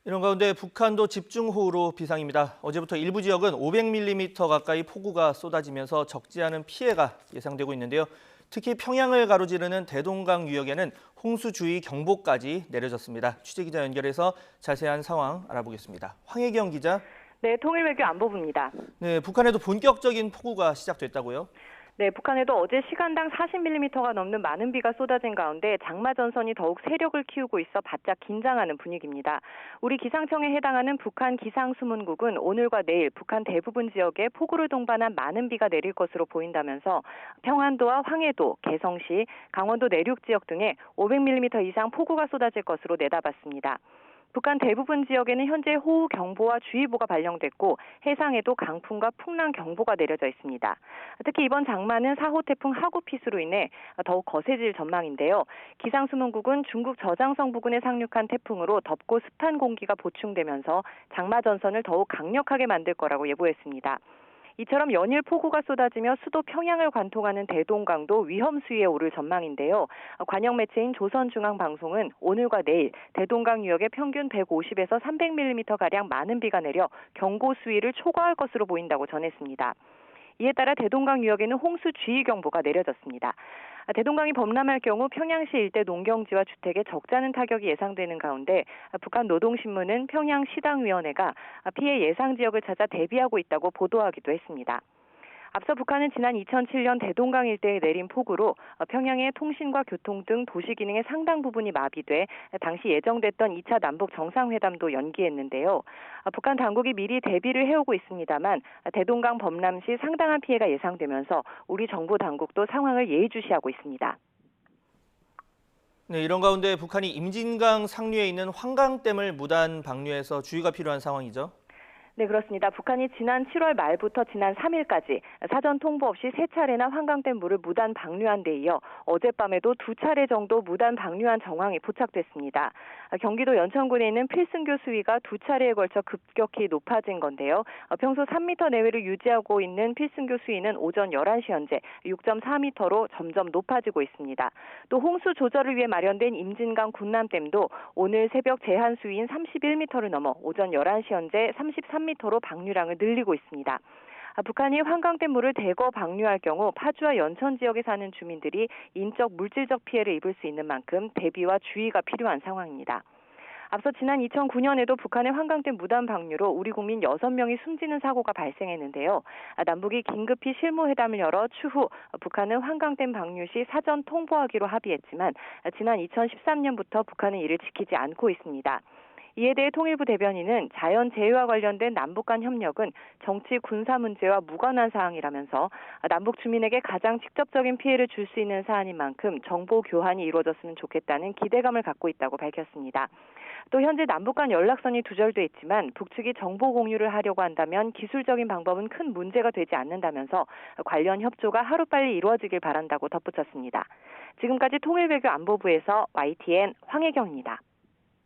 이런 가운데 북한도 집중호우로 비상입니다. 어제부터 일부 지역은 500mm 가까이 폭우가 쏟아지면서 적지 않은 피해가 예상되고 있는데요. 특히 평양을 가로지르는 대동강 유역에는 홍수주의 경보까지 내려졌습니다. 취재기자 연결해서 자세한 상황 알아보겠습니다. 황혜경 기자. 네, 통일외교 안보부입니다. 네, 북한에도 본격적인 폭우가 시작됐다고요? 네, 북한에도 어제 시간당 40mm가 넘는 많은 비가 쏟아진 가운데 장마 전선이 더욱 세력을 키우고 있어 바짝 긴장하는 분위기입니다. 우리 기상청에 해당하는 북한 기상수문국은 오늘과 내일 북한 대부분 지역에 폭우를 동반한 많은 비가 내릴 것으로 보인다면서 평안도와 황해도, 개성시, 강원도 내륙 지역 등에 500mm 이상 폭우가 쏟아질 것으로 내다봤습니다. 북한 대부분 지역에는 현재 호우경보와 주의보가 발령됐고 해상에도 강풍과 풍랑 경보가 내려져 있습니다. 특히 이번 장마는 4호 태풍 하구피스로 인해 더욱 거세질 전망인데요. 기상수문국은 중국 저장성 부근에 상륙한 태풍으로 덥고 습한 공기가 보충되면서 장마 전선을 더욱 강력하게 만들 거라고 예보했습니다. 이처럼 연일 폭우가 쏟아지며 수도 평양을 관통하는 대동강도 위험 수위에 오를 전망인데요. 관영 매체인 조선중앙방송은 오늘과 내일 대동강 유역에 평균 150에서 300mm가량 많은 비가 내려 경고 수위를 초과할 것으로 보인다고 전했습니다. 이에 따라 대동강 유역에는 홍수주의경보가 내려졌습니다. 대동강이 범람할 경우 평양시 일대 농경지와 주택에 적잖은 타격이 예상되는 가운데 북한 노동신문은 평양시당위원회가 피해 예상 지역을 찾아 대비하고 있다고 보도하기도 했습니다. 앞서 북한은 지난 2007년 대동강 일대에 내린 폭우로 평양의 통신과 교통 등 도시 기능의 상당 부분이 마비돼 당시 예정됐던 2차 남북 정상회담도 연기했는데요. 북한 당국이 미리 대비를 해오고 있습니다만 대동강 범람 시 상당한 피해가 예상되면서 우리 정부 당국도 상황을 예의주시하고 있습니다. 네, 이런 가운데 북한이 임진강 상류에 있는 환강댐을 무단 방류해서 주의가 필요한 상황이죠. 네, 그렇습니다. 북한이 지난 7월 말부터 지난 3일까지 사전 통보 없이 3차례나 환강댐 물을 무단 방류한 데 이어 어젯밤에도 2차례 정도 무단 방류한 정황이 포착됐습니다. 경기도 연천군에 있는 필승교 수위가 2차례에 걸쳐 급격히 높아진 건데요. 평소 3m 내외를 유지하고 있는 필승교 수위는 오전 11시 현재 6.4m로 점점 높아지고 있습니다. 또 홍수 조절을 위해 마련된 임진강 군남댐도 오늘 새벽 제한 수위인 31m를 넘어 오전 11시 현재 33m로 방류량을 늘리고 있습니다. 북한이 환강댐 물을 대거 방류할 경우 파주와 연천 지역에 사는 주민들이 인적 물질적 피해를 입을 수 있는 만큼 대비와 주의가 필요한 상황입니다. 앞서 지난 2009년에도 북한의 환강댐 무단 방류로 우리 국민 6명이 숨지는 사고가 발생했는데요. 남북이 긴급히 실무회담을 열어 추후 북한은 환강댐 방류 시 사전 통보하기로 합의했지만 지난 2013년부터 북한은 이를 지키지 않고 있습니다. 이에 대해 통일부 대변인은 자연재해와 관련된 남북 간 협력은 정치 군사 문제와 무관한 사항이라면서 남북 주민에게 가장 직접적인 피해를 줄 수 있는 사안인 만큼 정보 교환이 이루어졌으면 좋겠다는 기대감을 갖고 있다고 밝혔습니다. 또 현재 남북 간 연락선이 두절돼 있지만 북측이 정보 공유를 하려고 한다면 기술적인 방법은 큰 문제가 되지 않는다면서 관련 협조가 하루빨리 이루어지길 바란다고 덧붙였습니다. 지금까지 통일외교 안보부에서 YTN 황혜경입니다.